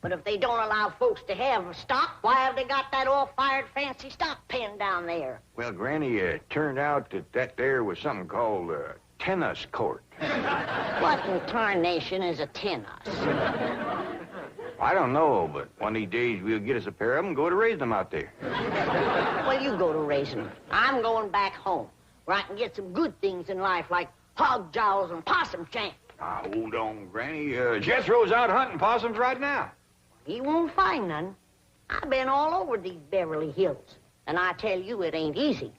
But if they don't allow folks to have stock, why have they got that all-fired fancy stock pen down there? Well, Granny, it turned out that there was something called a tennis court. What in tarnation is a tennis? I don't know, but one of these days we'll get us a pair of them and go to raise them out there. Well, you go to raising them. I'm going back home, where I can get some good things in life, like hog jowls and possum shank. Now, hold on, Granny. Jethro's out hunting possums right now. He won't find none. I've been all over these Beverly Hills, and I tell you it ain't easy.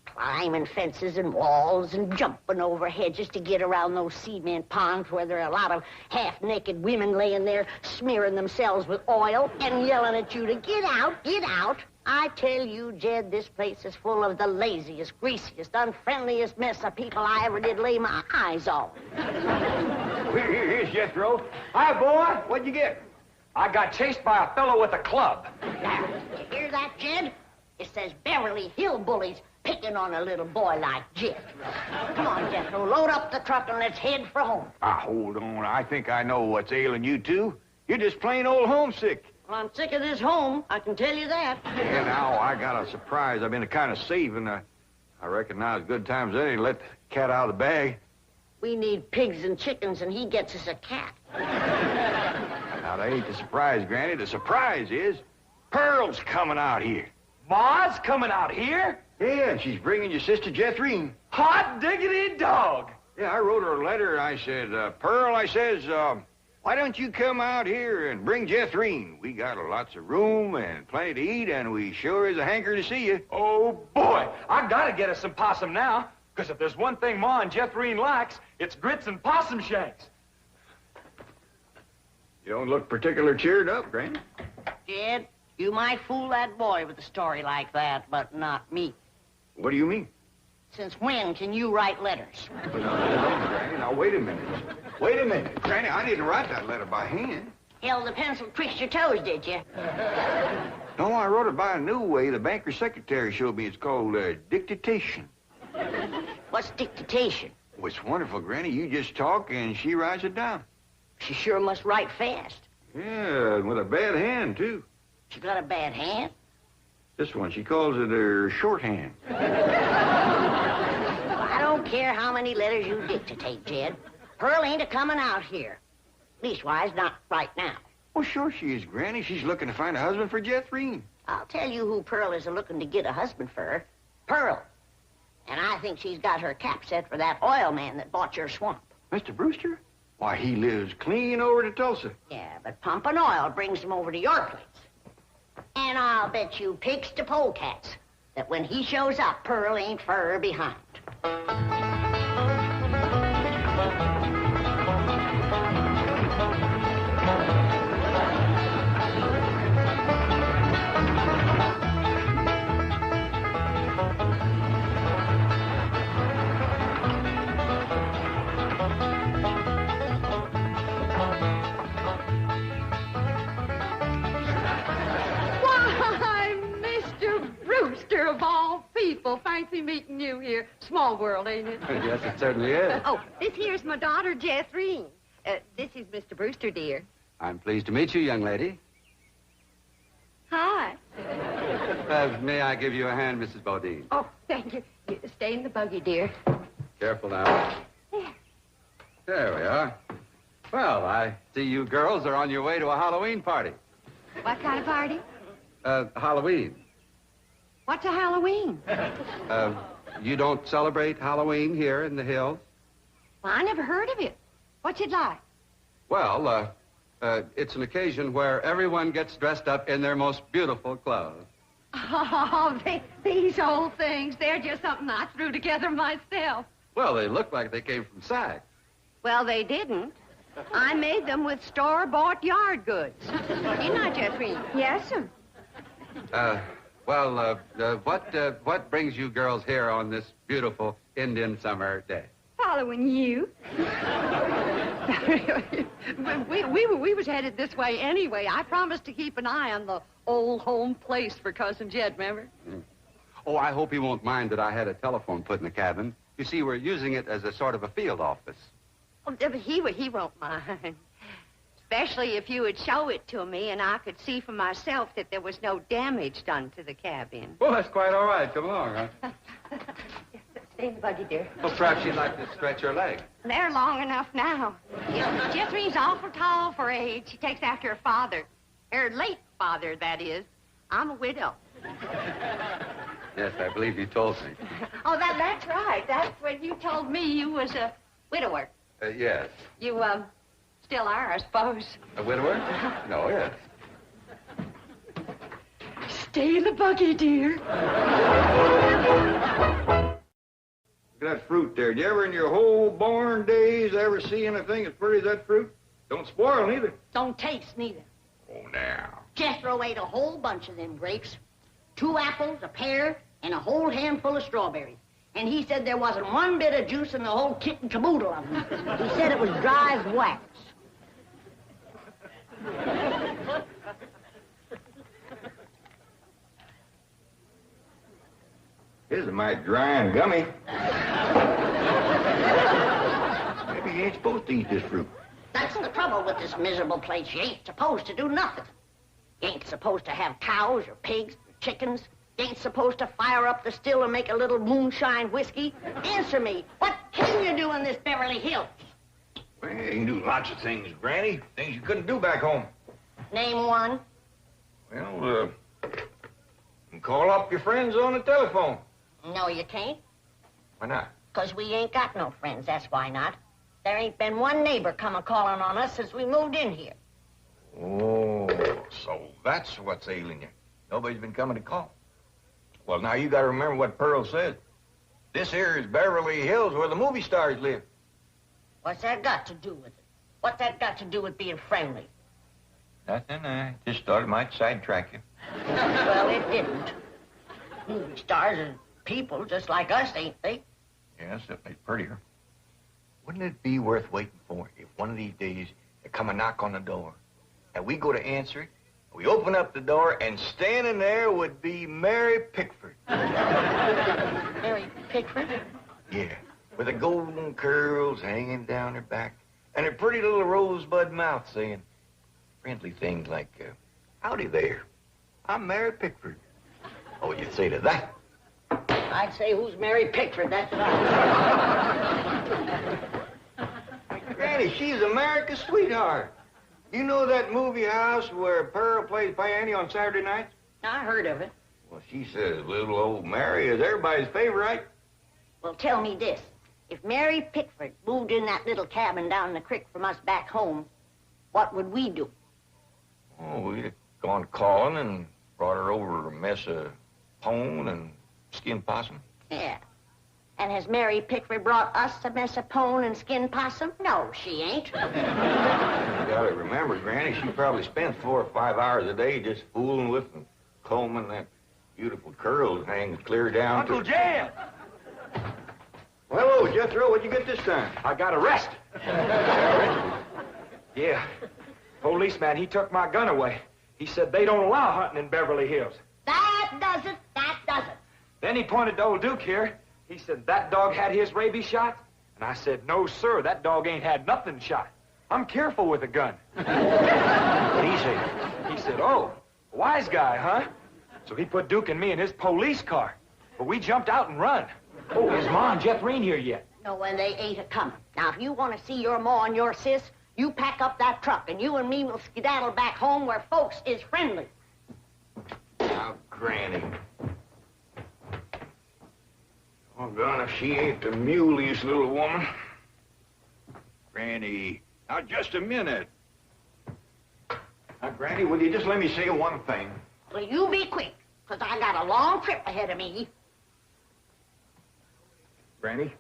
Climbing fences and walls and jumping over hedges to get around those cement ponds where there are a lot of half-naked women laying there smearing themselves with oil and yelling at you to get out, get out. I tell you, Jed, this place is full of the laziest, greasiest, unfriendliest mess of people I ever did lay my eyes on. Here's Jethro. Hi, boy. What'd you get? I got chased by a fellow with a club. Now, you hear that, Jed? It says Beverly Hillbillies picking on a little boy like Jed. Come on, Jethro, load up the truck and let's head for home. Hold on. I think I know what's ailing you two. You're just plain old homesick. Well, I'm sick of this home, I can tell you that. Yeah, now I got a surprise. I've been kind of saving. I reckon now's good times any to let the cat out of the bag. We need pigs and chickens, and he gets us a cat. Now, that ain't the surprise, Granny. The surprise is Pearl's coming out here. Ma's coming out here? Yeah, and she's bringing your sister Jethrine. Hot diggity dog. Yeah, I wrote her a letter. I said, Pearl, I says, why don't you come out here and bring Jethrine? We got lots of room and plenty to eat, and we sure is a hanker to see you. Oh, boy. I gotta get us some possum now, because if there's one thing Ma and Jethrine likes, it's grits and possum shanks. You don't look particular cheered up, Granny. Jed, you might fool that boy with a story like that, but not me. What do you mean? Since when can you write letters? No, Granny, now wait a minute. Wait a minute. Granny, I didn't write that letter by hand. Held the pencil betwixt your toes, did you? No, I wrote it by a new way. The banker's secretary showed me. It's called dictation. What's dictation? Oh, it's wonderful, Granny. You just talk and she writes it down. She sure must write fast. Yeah, with a bad hand, too. She got a bad hand? This one, she calls it her shorthand. I don't care how many letters you dictate, Jed. Pearl ain't a-coming out here. Leastwise, not right now. Well, sure she is, Granny. She's looking to find a husband for Jethrine. I'll tell you who Pearl is a-looking to get a husband for her. Pearl. And I think she's got her cap set for that oil man that bought your swamp. Mr. Brewster? Why, he lives clean over to Tulsa. Yeah, but pumping oil brings him over to your place. And I'll bet you pigs to polecats that when he shows up, Pearl ain't fur behind. Of all people, fancy meeting you here. Small world, ain't it? Yes, it certainly is. Oh, this here's my daughter, Jethrine. This is Mr. Brewster, dear. I'm pleased to meet you, young lady. Hi. May I give you a hand, Mrs. Bodine? Oh, thank you. Stay in the buggy, dear. Careful now. There we are. Well, I see you girls are on your way to a Halloween party. What kind of party? Halloween. What's a Halloween? You don't celebrate Halloween here in the hills? Well, I never heard of it. What's it like? Well, it's an occasion where everyone gets dressed up in their most beautiful clothes. Oh, these old things, they're just something I threw together myself. Well, they look like they came from Saks. Well, they didn't. I made them with store-bought yard goods. Didn't I, Jethrine? Yes, sir. Well, what brings you girls here on this beautiful Indian summer day? Following you. we was headed this way anyway. I promised to keep an eye on the old home place for Cousin Jed, remember? Oh, I hope he won't mind that I had a telephone put in the cabin. You see, we're using it as a sort of a field office. Oh, he won't mind. Especially if you would show it to me and I could see for myself that there was no damage done to the cabin. Well, that's quite all right. Come along, huh? Stay in the buggy, dear. Well, perhaps you'd like to stretch your leg. They're long enough now. Jethrine's awful tall for age. She takes after her father. Her late father, that is. I'm a widow. Yes, I believe you told me. Oh, that's right. That's when you told me you was a widower. Yes. You, still are, I suppose. A widower? No, yes. Stay in the buggy, dear. Look at that fruit there. Did you ever in your whole born days ever see anything as pretty as that fruit? Don't spoil neither. Don't taste neither. Oh, now. Jethro ate a whole bunch of them grapes. 2 apples, a pear, and a whole handful of strawberries. And he said there wasn't one bit of juice in the whole kit and caboodle of them. He said it was dry as wax. His is mighty dry and gummy. Maybe you ain't supposed to eat this fruit. That's the trouble with this miserable place. You ain't supposed to do nothing. You ain't supposed to have cows or pigs or chickens. You ain't supposed to fire up the still and make a little moonshine whiskey. Answer me, what can you do in this Beverly Hills? Well, you can do lots of things, Granny. Things you couldn't do back home. Name one. Well, you can call up your friends on the telephone. No, you can't. Why not? 'Cause we ain't got no friends, that's why not. There ain't been one neighbor come a-calling on us since we moved in here. Oh, so that's what's ailing you. Nobody's been coming to call. Well, now you gotta remember what Pearl said. This here is Beverly Hills where the movie stars live. What's that got to do with it? What's that got to do with being friendly? Nothing. I just thought it might sidetrack you. Well, it didn't. Movie stars are people just like us, ain't they? Yeah, certainly prettier. Wouldn't it be worth waiting for if one of these days there come a knock on the door, and we go to answer it, we open up the door, and standing there would be Mary Pickford. Mary Pickford? Yeah, with the golden curls hanging down her back, and her pretty little rosebud mouth saying friendly things like, howdy there, I'm Mary Pickford. What would you say to that? I'd say, who's Mary Pickford? That's what I Granny, she's America's sweetheart. You know that movie house where Pearl plays Piano on Saturday nights? I heard of it. Well, she says little old Mary is everybody's favorite. Well, tell me this. If Mary Pickford moved in that little cabin down the creek from us back home, what would we do? Oh, we'd have gone calling and brought her over a mess of pone and skinned possum. Yeah. And has Mary Pickford brought us a mess of pone and skinned possum? No, she ain't. You gotta remember, Granny, she probably spent 4 or 5 hours a day just fooling with and combing that beautiful curls hanging clear down Uncle Jan! Well, hello, Jethro. What'd you get this time? I got arrested. Yeah. Policeman, he took my gun away. He said they don't allow hunting in Beverly Hills. That does it. That does it. Then he pointed to old Duke here. He said that dog had his rabies shot. And I said, no, sir, that dog ain't had nothing shot. I'm careful with a gun. What'd he say? He said, oh, wise guy, huh? So he put Duke and me in his police car. But we jumped out and run. Oh, is Ma and Jethro here yet? No, and they ain't a-coming. Now, if you want to see your ma and your sis, you pack up that truck, and you and me will skedaddle back home where folks is friendly. Now, Granny. Oh, God, if she ain't the muliest little woman. Granny, now, just a minute. Now, Granny, will you just let me say one thing? Well, you be quick, because I got a long trip ahead of me. Granny,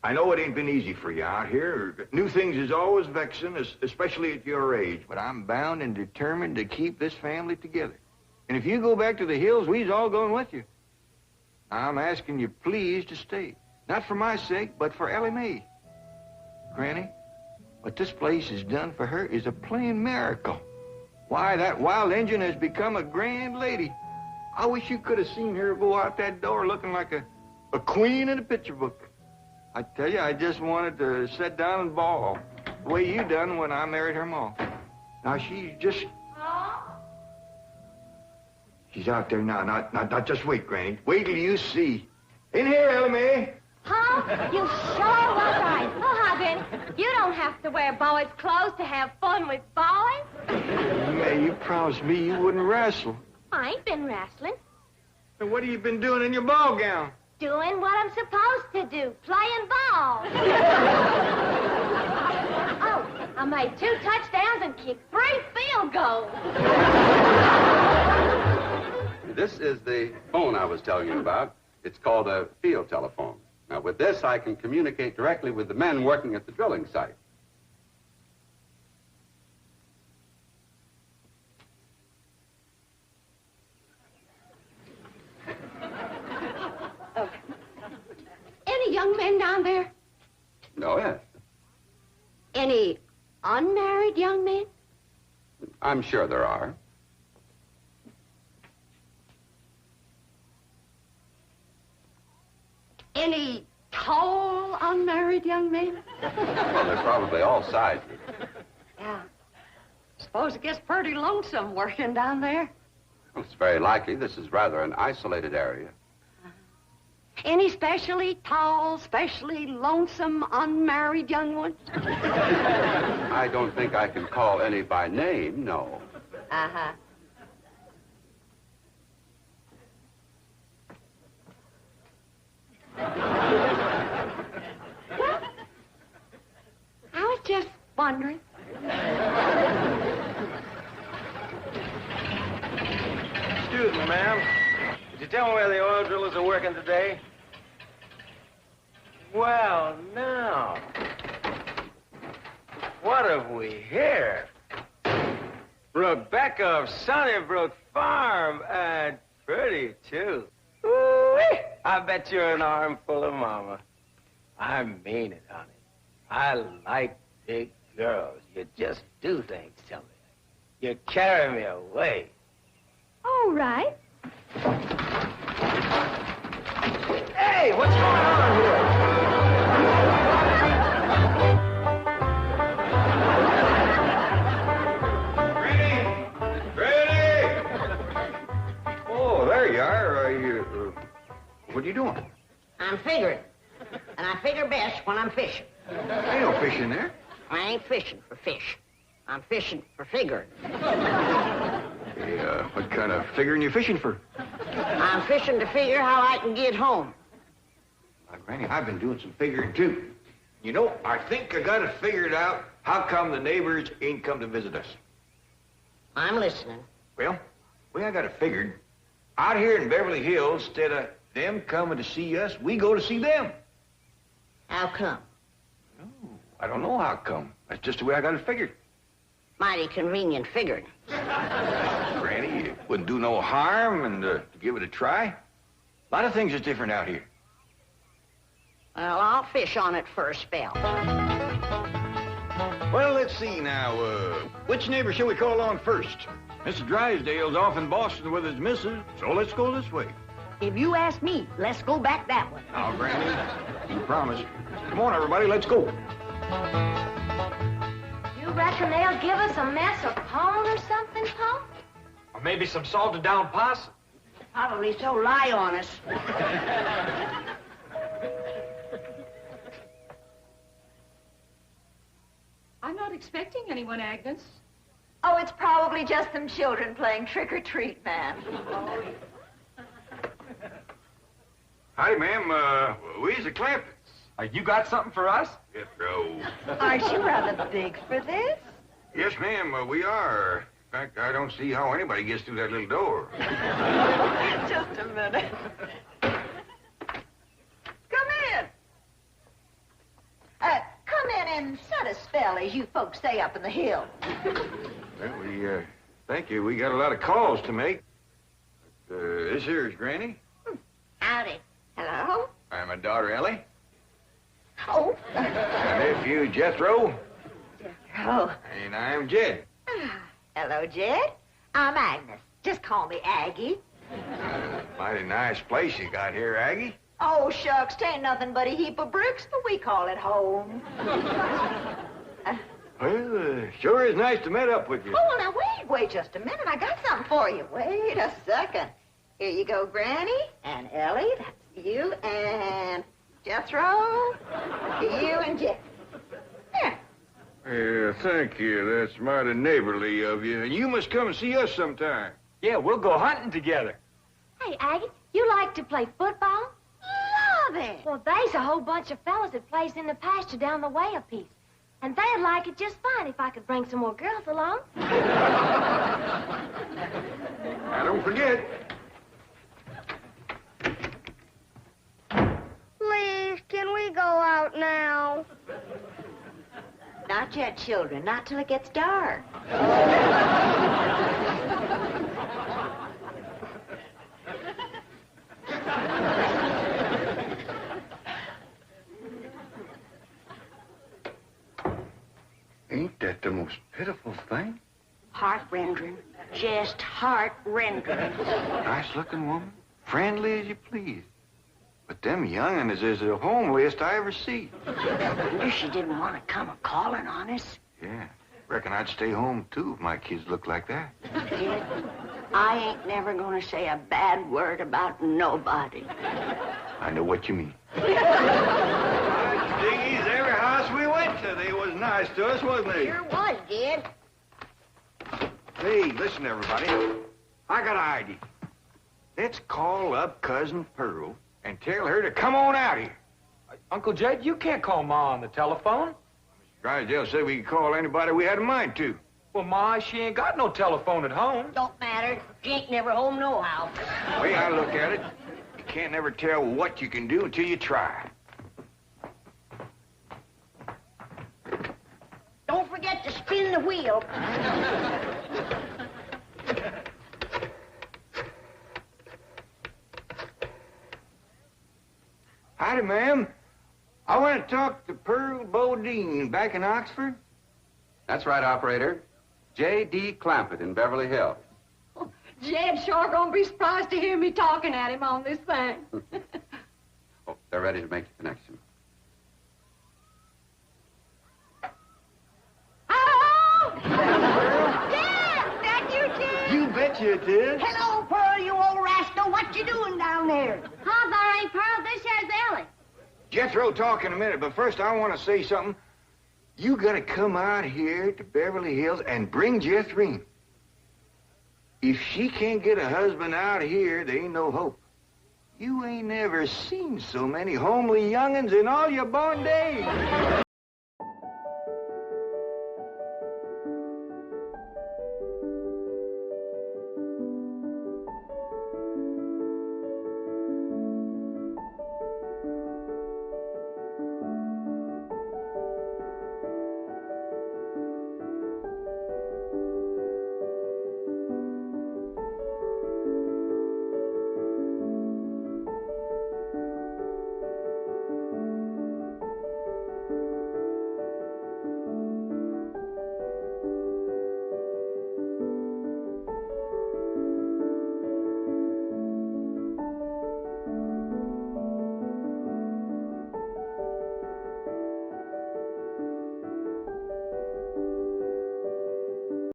I know it ain't been easy for you out here. New things is always vexing, especially at your age. But I'm bound and determined to keep this family together. And if you go back to the hills, we's all going with you. I'm asking you, please, to stay. Not for my sake, but for Ellie Mae. Granny, what this place has done for her is a plain miracle. Why, that wild Injun has become a grand lady. I wish you could have seen her go out that door looking like a queen in a picture book. I tell you, I just wanted to sit down and bawl, the way you done when I married her ma. Now, she's just... She's out there now. Now, just wait, Granny. Wait till you see. In here, Ellie Mae. Huh? You sure was right. Oh, Hoggin, you don't have to wear boys' clothes to have fun with boys. Mae, you promised me you wouldn't wrestle. I ain't been wrestling. Then what have you been doing in your ball gown? Doing what I'm supposed to do, playing ball. Oh, I made 2 touchdowns and kicked 3 field goals. This is the phone I was telling you about. It's called a field telephone. Now, with this, I can communicate directly with the men working at the drilling site. Any young men down there? Oh, yes. Any unmarried young men? I'm sure there are. Any tall, unmarried young men? Well, they're probably all sizes. Yeah. Suppose it gets pretty lonesome working down there. Well, it's very likely. This is rather an isolated area. Any specially tall, specially lonesome, unmarried young ones? I don't think I can call any by name, no. Uh-huh. Well, I was just wondering. Excuse me, ma'am. Could you tell me where the oil drillers are working today? Well, now. What have we here? Rebecca of Sunnybrook Farm, and pretty, too. Ooh-wee. I bet you're an armful of mama. I mean it, honey. I like big girls. You just do things to me. You carry me away. All right. Hey, what's going on here? There you are. What are you doing? I'm figuring. And I figure best when I'm fishing. Ain't no fish in there. I ain't fishing for fish. I'm fishing for figuring. Hey, what kind of figuring you fishing for? I'm fishing to figure how I can get home. Granny, I've been doing some figuring, too. You know, I think I got it figured out how come the neighbors ain't come to visit us. I'm listening. Well, I got it figured. Out here in Beverly Hills, instead of them coming to see us, we go to see them. How come? Oh, I don't know how come. That's just the way I got it figured. Mighty convenient figuring. Granny, it wouldn't do no harm and to give it a try. A lot of things is different out here. Well, I'll fish on it for a spell. Well, let's see now. Which neighbor shall we call on first? Mr. Drysdale's off in Boston with his missus, so let's go this way. If you ask me, let's go back that way. Now, Granny, you promise. Come on, everybody, let's go. You reckon they'll give us a mess of pone or something, Paul? Or maybe some salted down possum. Probably so lie on us. I'm not expecting anyone, Agnes. Oh, it's probably just them children playing trick-or-treat, ma'am. Hi, ma'am. We's the Clampetts. You got something for us? Yes, bro. Aren't you rather big for this? Yes, ma'am, we are. In fact, I don't see how anybody gets through that little door. Just a minute. Come in. Come in and set a spell, as you folks say up in the hill. Well, thank you. We got a lot of calls to make. This here is Granny. Howdy. Hello? I'm my daughter, Ellie. Oh. My nephew, Jethro. Oh. And I'm Jed. Hello, Jed. I'm Agnes. Just call me Aggie. Mighty nice place you got here, Aggie. Oh, shucks, 'tain't nothing but a heap of bricks, but we call it home. Well, sure is nice to meet up with you. Oh, now, wait just a minute. I got something for you. Wait a second. Here you go, Granny, and Ellie, that's you, and Jethro, you and Jeff. There. Yeah, thank you. That's mighty neighborly of you. And you must come and see us sometime. Yeah, we'll go hunting together. Hey, Aggie, you like to play football? Love it. Well, there's a whole bunch of fellas that plays in the pasture down the way a piece. And they'd like it just fine if I could bring some more girls along. Now, don't forget. Please, can we go out now? Not yet, children. Not till it gets dark. Ain't that the most pitiful thing? Heart-rendering. Just heart-rendering. Nice-looking woman. Friendly as you please. But them young'uns is the homeliest I ever see. Wonder she didn't want to come a-calling on us. Yeah. Reckon I'd stay home, too, if my kids looked like that. Kid, I ain't never gonna say a bad word about nobody. I know what you mean. Diggies, every house we went to, they was nice to us, wasn't they? Sure was, Dad. Hey, listen, everybody. I got an idea. Let's call up Cousin Pearl and tell her to come on out here. Uncle Jed, you can't call Ma on the telephone. Drysdale said we could call anybody we had in mind to. Well, Ma, she ain't got no telephone at home. Don't matter. She ain't never home nohow. The way I look at it, you can't never tell what you can do until you try. Don't forget to spin the wheel. Howdy, ma'am. I want to talk to Pearl Bodine back in Oxford. That's right, operator. J.D. Clampett in Beverly Hills. Jed's sure gonna be surprised to hear me talking at him on this thing. Oh, they're ready to make the connection. Oh! Dad! That you, Jed? You betcha it is. Hello, Pearl, you old rascal. What you doing down there? Hi, there ain't Pearl. This here's Ellie. Jethro talk in a minute, but first I want to say something. You gotta come out here to Beverly Hills and bring Jethrine. If she can't get a husband out here, there ain't no hope. You ain't never seen so many homely young'uns in all your born days.